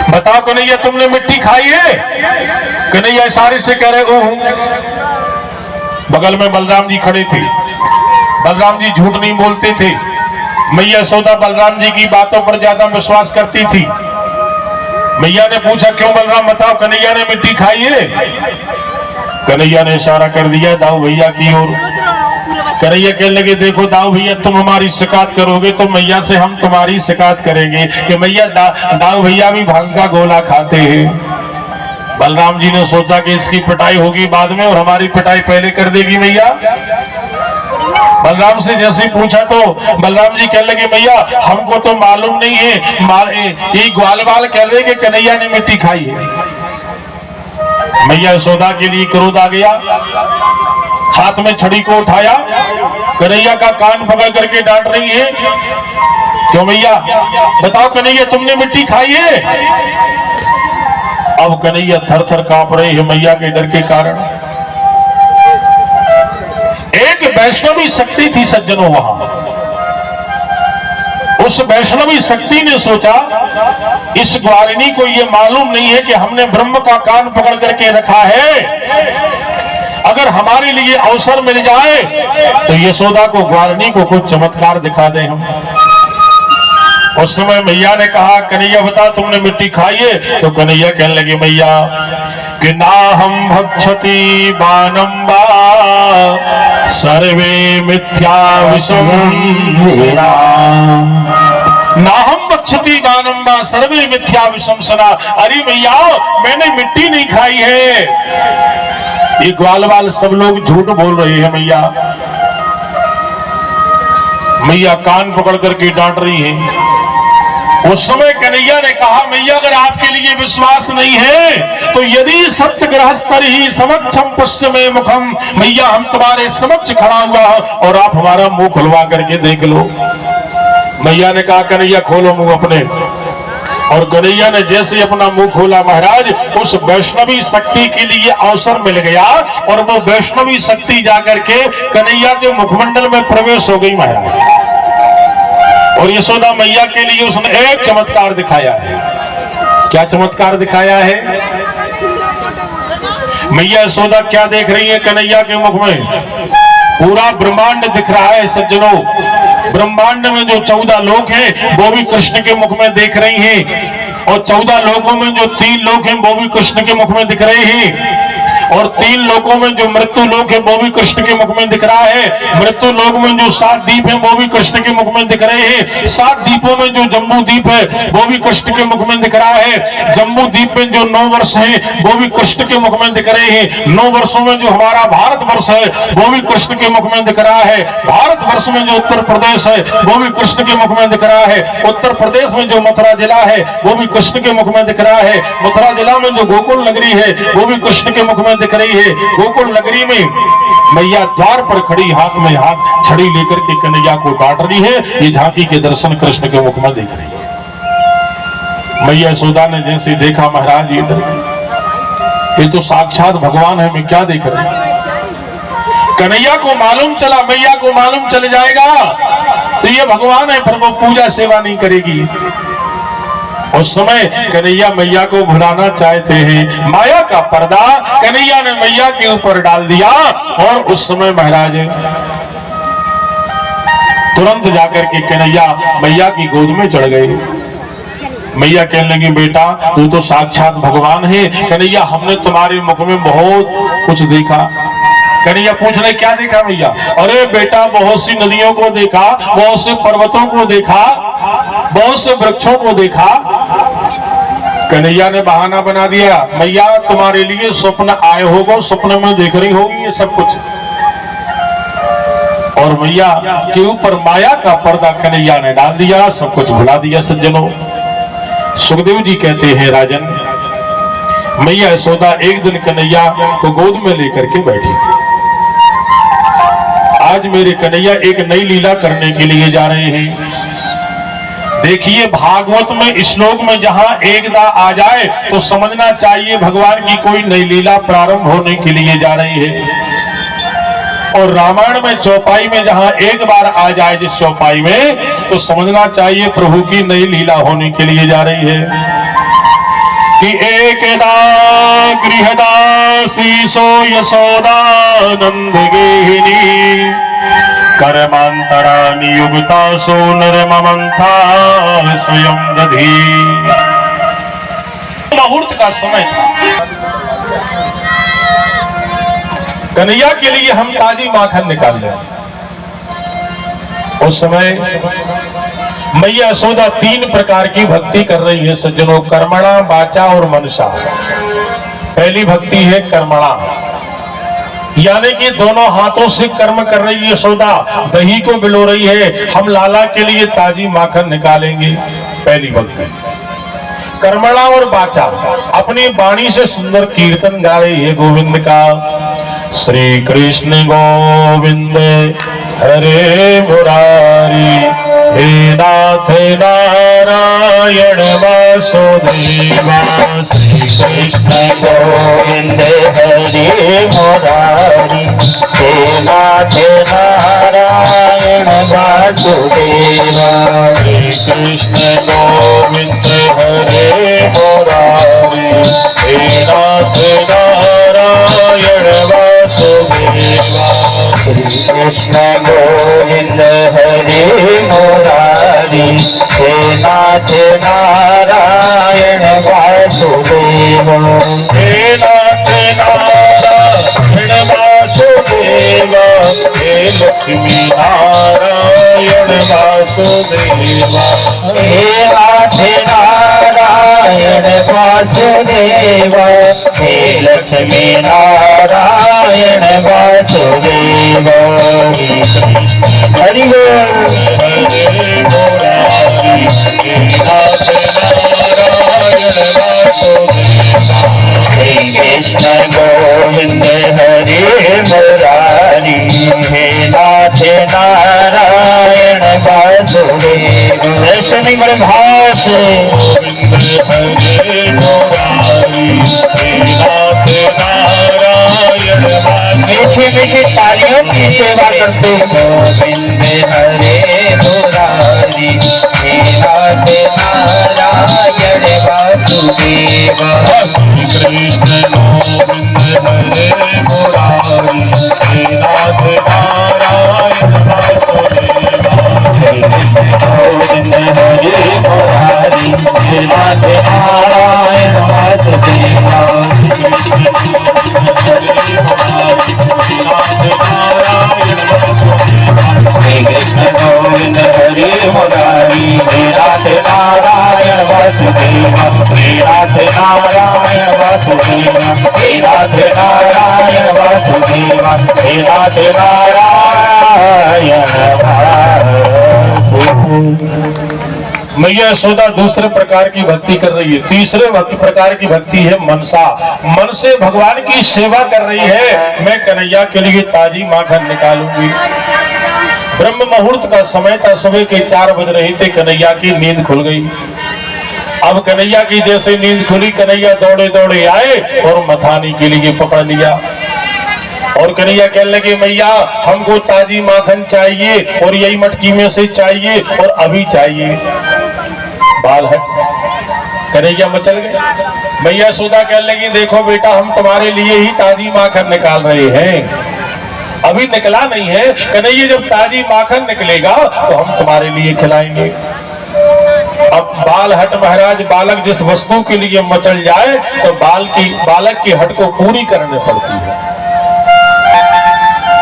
बताओ कन्हैया तुमने मिट्टी खाई है? कन्हैया इशारे से कह रहे हो। बगल में बलराम जी खड़े थे। बलराम जी झूठ नहीं बोलते थे। मैया यशोदा बलराम जी की बातों पर ज्यादा विश्वास करती थी। मैया ने पूछा क्यों बलराम, बताओ कन्हैया ने मिट्टी खाई है? कन्हैया ने इशारा कर दिया दाऊ भैया की ओर। कन्हैया कहने लगे देखो दाऊ भैया तुम हमारी शिकायत करोगे तो मैया से हम तुम्हारी शिकायत करेंगे कि मैया दाऊ भैया भी भांग का गोला खाते हैं। बलराम जी ने सोचा कि इसकी पिटाई होगी बाद में और हमारी पिटाई पहले कर देगी मैया। बलराम से जैसे पूछा तो बलराम जी कहने लगे मैया हमको तो मालूम नहीं है, ये ग्वाल बाल कह रहे कि कन्हैया ने मिट्टी खाई है। मैया यशोदा के लिए क्रोध आ गया, हाथ में छड़ी को उठाया, कन्हैया का कान पकड़ करके डांट रही है क्यों मैया, बताओ कन्हैया तुमने मिट्टी खाई है? अब कन्हैया थर थर कांप रहे हैं मैया के डर के कारण। एक वैष्णवी शक्ति थी सज्जनों वहां। उस वैष्णवी शक्ति ने सोचा इस ग्वारिनी को ये मालूम नहीं है कि हमने ब्रह्म का कान पकड़ करके रखा है। अगर हमारे लिए अवसर मिल जाए तो यशोदा को ग्वारिनी को कुछ चमत्कार दिखा दें हम। उस समय मैया ने कहा कन्हैया बता तुमने मिट्टी खाई है? तो कन्हैया कहने लगे मैया कि ना हम भक्षति बानम्बा सर्वे मिथ्या विषम ना हम भक्षति बानम्बा सर्वे मिथ्या विशंसना। अरे मैया मैंने मिट्टी नहीं खाई है, ये ग्वाल बाल सब लोग झूठ बोल रहे हैं मैया। मैया कान पकड़ करके डांट रही है। उस समय कन्हैया ने कहा मैया अगर आपके लिए विश्वास नहीं है तो यदि सत्य गृहस्तर ही समक्षम पश्चिमे मुखम, मैया हम तुम्हारे समक्ष खड़ा हुआ और आप हमारा मुंह खुलवा करके देख लो। मैया ने कहा कन्हैया खोलो मुंह अपने। और कन्हैया ने जैसे अपना मुंह खोला महाराज उस वैष्णवी शक्ति के लिए अवसर मिल गया और वो वैष्णवी शक्ति जाकर के कन्हैया के मुखमंडल में प्रवेश हो गई महाराज। और यशोदा मैया के लिए उसने एक चमत्कार दिखाया है। क्या चमत्कार दिखाया है? मैया यशोदा क्या देख रही है कन्हैया के मुख में? पूरा ब्रह्मांड दिख रहा है सज्जनों। ब्रह्मांड में जो 14 लोक हैं वो भी कृष्ण के मुख में देख रही हैं और 14 लोकों में जो 3 लोक हैं वो भी कृष्ण के मुख में दिख रहे हैं और 3 लोकों में जो मृत्यु लोक है वो भी कृष्ण के मुख में दिख रहा है। मृत्यु लोक में जो 7 द्वीप है वो भी कृष्ण के मुख में दिख रहे हैं। 7 द्वीपों में जो जम्बू द्वीप है वो भी कृष्ण के मुख में दिख रहा है। जम्बू द्वीप में जो 9 वर्ष है वो भी कृष्ण के मुख में दिख रहे हैं। 9 वर्षों में जो हमारा भारत वर्ष है वो भी कृष्ण के मुख में दिख रहा है। भारत वर्ष में जो उत्तर प्रदेश है वो भी कृष्ण के मुख में दिख रहा है। उत्तर प्रदेश में जो मथुरा जिला है वो भी कृष्ण के मुख में दिख रहा है। मथुरा जिला में जो गोकुल नगरी है वो भी कृष्ण के मुख में दिख रही है। गोकुल नगरी में मैया द्वार पर खड़ी हाथ में हाथ छड़ी लेकर के कन्हैया को डांट रही है। ये झांकी के दर्शन कृष्ण के मुख में देख रही है। मैया यशोदा ने जैसे देखा महाराज ये तो साक्षात भगवान है, मैं क्या देख रही हूं। कन्हैया को मालूम चला, मैया को मालूम चल जाएगा तो ये भगवान है, फिर वो पूजा सेवा नहीं करेगी। उस समय कन्हैया मैया को भुलाना चाहते हैं। माया का पर्दा कन्हैया ने मैया के ऊपर डाल दिया और उस समय महाराज तुरंत जाकर के कन्हैया मैया की गोद में चढ़ गए। मैया कहने लगी बेटा तू तो साक्षात भगवान है। कन्हैया हमने तुम्हारे मुख में बहुत कुछ देखा। कन्हैया पूछ रहे क्या देखा मैया? अरे बेटा बहुत सी नदियों को देखा, बहुत से पर्वतों को देखा, बहुत से वृक्षों को देखा। कन्हैया ने बहाना बना दिया मैया तुम्हारे लिए स्वप्न आए होगा, स्वप्न में देख रही होगी ये सब कुछ। और मैया के ऊपर माया का पर्दा कन्हैया ने डाल दिया, सब कुछ भुला दिया सज्जनों। सुखदेव जी कहते हैं राजन मैया यशोदा एक दिन कन्हैया को गोद में लेकर के बैठी थी। आज मेरे कन्हैया एक नई लीला करने के लिए जा रहे हैं। देखिए भागवत में श्लोक में जहां एकदा आ जाए तो समझना चाहिए भगवान की कोई नई लीला प्रारंभ होने के लिए जा रही है। और रामायण में चौपाई में जहां एक बार आ जाए जिस चौपाई में तो समझना चाहिए प्रभु की नई लीला होने के लिए जा रही है। कि एकदा गृहदासी सो यशोदा नंद गेहिनी कर्मांतरा नियुक्ता सो निर्ममंथा स्वयं दधी। मुहूर्त का समय था। कन्हैया के लिए हम ताजी माखन निकाल रहे हैं। उस समय मैया यशोदा 3 प्रकार की भक्ति कर रही है सज्जनों, कर्मणा, वाचा और मनसा। पहली भक्ति है कर्मणा, यानी कि दोनों हाथों से कर्म कर रही है यशोदा, दही को बिलो रही है, हम लाला के लिए ताजी माखन निकालेंगे। पहली भक्ति कर्मणा। और वाचा, अपनी वाणी से सुंदर कीर्तन गा रही है गोविंद का। श्री कृष्ण गोविंद हरे मुरारी, हे नाथ नारायण वासुदेवा। श्री कृष्ण गोविंद हरे मुरारी, हे नाथ नारायण वासुदेवा। श्री कृष्ण गोविंद हरे मुरारी, हे नाथ नारायण वासुदेवा। श्री कृष्ण गोविंद हरे मुरारी, हे नाथ नारायण वासुदेवा। हे नाथ नारायण वासुदेवा, हे लक्ष्मी नारायण वासुदेवा। हे नाथ नारायण वासुदेवा, हे लक्ष्मी नारायण वासुदेवा। हरि बोल। हरे मुरारी, हे नाथ नारायण वासुदेवा। श्री कृष्ण गोविंद हरे मुरारी, हे नाथ नारायण वासुदेवा। ऐसे नहीं बड़े भाव से हरे मुरारी, हे नाथ नारायण वासुदेवा। मीठी मीठी तालियों की सेवा करते गोविंद हरे मुरारी, हे नाथ नारायण वासुदेवा। श्री कृष्ण गोविंद हरे मुरारी, हे नाथ नारायण वासुदेवा। गोविंद हरे मुरारी, हे नाथ नारायण वासुदेवा। श्री कृष्ण गोविंद हरे मुरारी, हे नाथ नारायण वासुदेवा। श्री नाथ नारायण वासुदेवा, हे नाथ नारायण वासुदेवा, हे नाथ नारायण वासुदेवा। मैया यशोदा दूसरे प्रकार की भक्ति कर रही है। तीसरे प्रकार की भक्ति है मनसा। मन से भगवान की सेवा कर रही है। मैं कन्हैया के लिए ताजी माखन निकालूंगी। ब्रह्म मुहूर्त का समय था, सुबह के 4 बज रहे थे। कन्हैया की नींद खुल गई। अब कन्हैया की जैसे नींद खुली, कन्हैया दौड़े दौड़े आए और मथानी के लिए पकड़ लिया। और कन्हैया कहने लगे, मैया हमको ताजी माखन चाहिए और यही मटकी में से चाहिए और अभी चाहिए। बाल है, कन्हैया मचल गए। मैया यशोदा कहने लगी, देखो बेटा, हम तुम्हारे लिए ही ताजी माखन निकाल रहे हैं, अभी निकला नहीं है। कन्हैया जब ताजी माखन निकलेगा तो हम तुम्हारे लिए खिलाएंगे। अब बाल हट महाराज, बालक जिस वस्तु के लिए मचल जाए तो बालक की हट को पूरी करनी पड़ती है।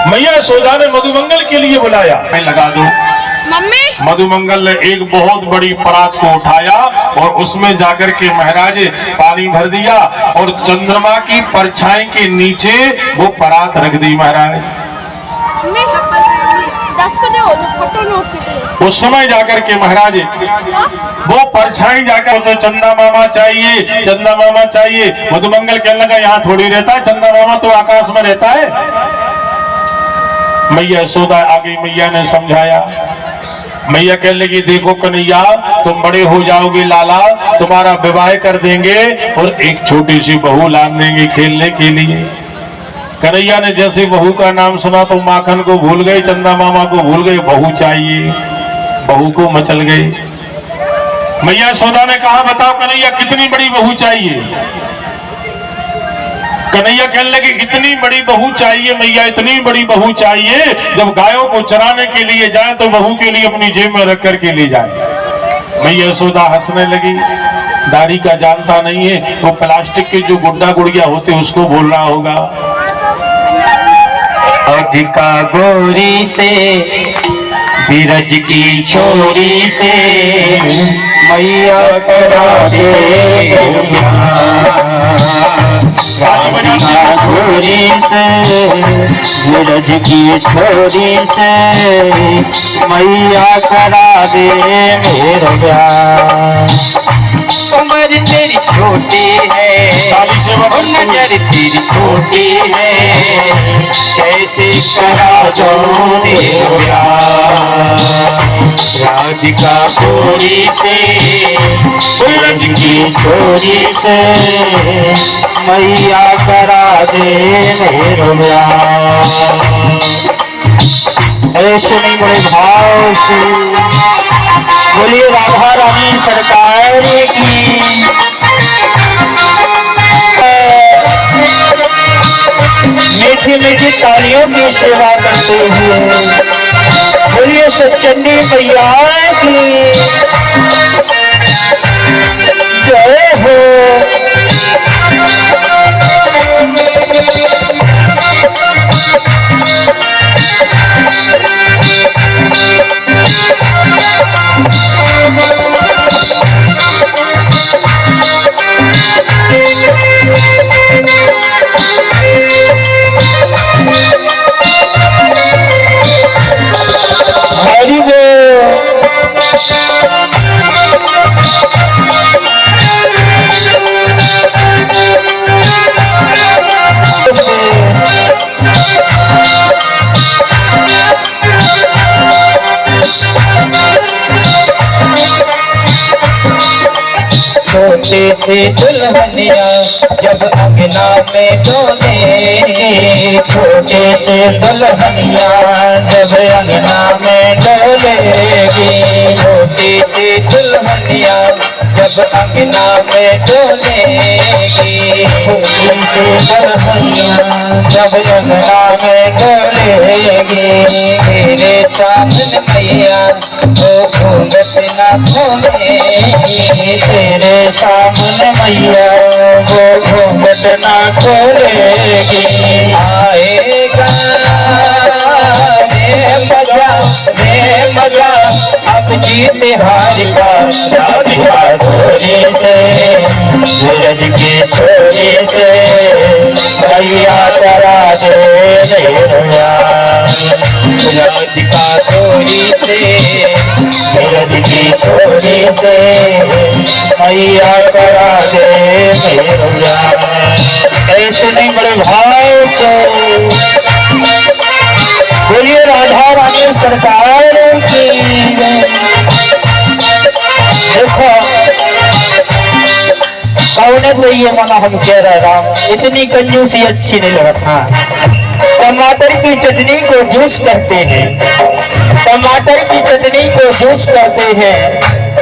मैया यशोदा ने मधुमंगल के लिए बुलाया। मैं लगा दो। मम्मी। मधुमंगल ने एक बहुत बड़ी परात को उठाया और उसमें जाकर के महाराज पानी भर दिया और चंद्रमा की परछाई के नीचे वो परात रख दी महाराज। उस समय जाकर के महाराज वो परछाई जाकर तो चंदा मामा चाहिए, चंदा मामा चाहिए। मधुमंगल कहने लगा, यहाँ थोड़ी रहता है, चंदा मामा तो आकाश में रहता है। मैया यशोदा आगे मैया ने समझाया। मैया कहने लगी, देखो कन्हैया, तुम बड़े हो जाओगे लाला, तुम्हारा विवाह कर देंगे और एक छोटी सी बहू लान देंगे खेलने के लिए। कन्हैया ने जैसे बहू का नाम सुना तो माखन को भूल गए, चंदा मामा को भूल गए, बहू चाहिए। बहू को मचल गए। मैया यशोदा ने कहा बताओ कन्हैया कितनी बड़ी बहू चाहिए। कन्हैया कहने लगे इतनी बड़ी बहू चाहिए मैया, इतनी बड़ी बहू चाहिए जब गायों को चराने के लिए जाए तो बहू के लिए अपनी जेब में रख करके ले जाए। मैया यशोदा हंसने लगी, दाढ़ी का जानता नहीं है, वो प्लास्टिक के जो गुड्डा गुड़िया होते उसको बोल रहा होगा। अधिका गोरी से बीरज की छोरी से मैया करा दे छोरी से बीरज की छोरी से मैया करा दे मेरा प्यार। उम्र तेरी छोटी है, नजर तेरी छोटी है, कैसे करा दो राधिका गोरी से सूरज की छोरी से मैया करा दे मेरा ऐसे नहीं बड़े भाव से बोलिए राधा रानी सरकार की। मीठी मीठी तालियों की सेवा करते हुए बोलिए सच्चंडी मैया की जय हो। छोटे से दुल्हनिया जब अंगना में डोले, छोटे से दुल्हनिया जब अंगना में डोलेगी, छोटी सी दुल्हनिया जब अंगना में डोलेगी, छोटी सी दुल्हनिया जब अंगना में डोलेगी, मेरे सामने मैया वो घूंघट न खोलेगी, तेरे सामने मैया वो घूंघट ना खोलेगी, आएगा रे मजा अब जीत हार का राधिका गोरी से सूरज की छोरी से मैया करा दे रोया, राधिका गोरी से सूरज की छोरी से मैया करा दे मेरा ऐसे नहीं बड़े भाव को बोलिए राधा रानी सरकार की। देखो कौन से ये मना हम कह रहे राम इतनी कंजूसी अच्छी नहीं लगता। टमाटर की चटनी को जूस कहते हैं, टमाटर की चटनी को जूस कहते हैं,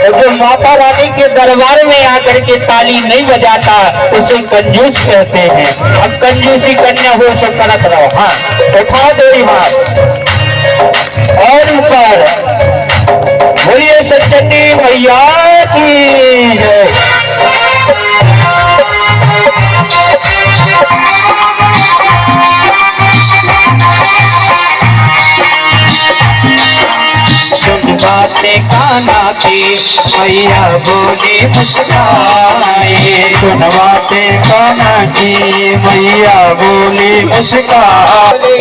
जो माता रानी के दरबार में आकर के ताली नहीं बजाता उसे कंजूस कहते हैं। अब कंजूसी कन्या हो सो करत रहो। हाँ उठा दो हाथ और ऊपर बोलिए सच्चंडी मैया की जय। बातें काना की मैया बोली मुस्काए, सुनवाते काना की मैया बोली मुस्काए,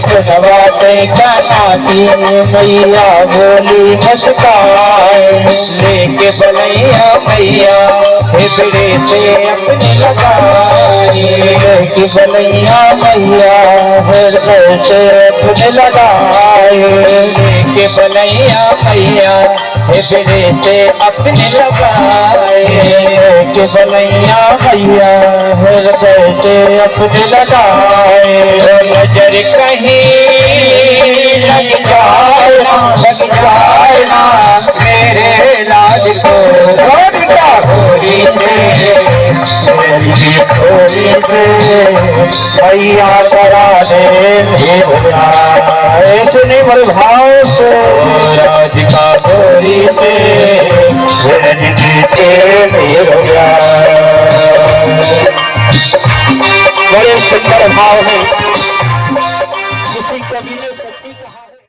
सुनवाते काना की मैया बोली मुस्काए, लेके बलैया मैया हिबड़े से अपने लगाए, लेके बलैया मैया हृदय से अपने लगाए, के बलैया मैया हिबड़े से अपने लगाए, के बलैया मैया हृदय से अपने लगाए, नजर कहीं लग जाए ना मेरे लाल को होली से भैया करा दे ऐसे नहीं बड़े भाव से राधिका होली से बड़े सुंदर भाव है।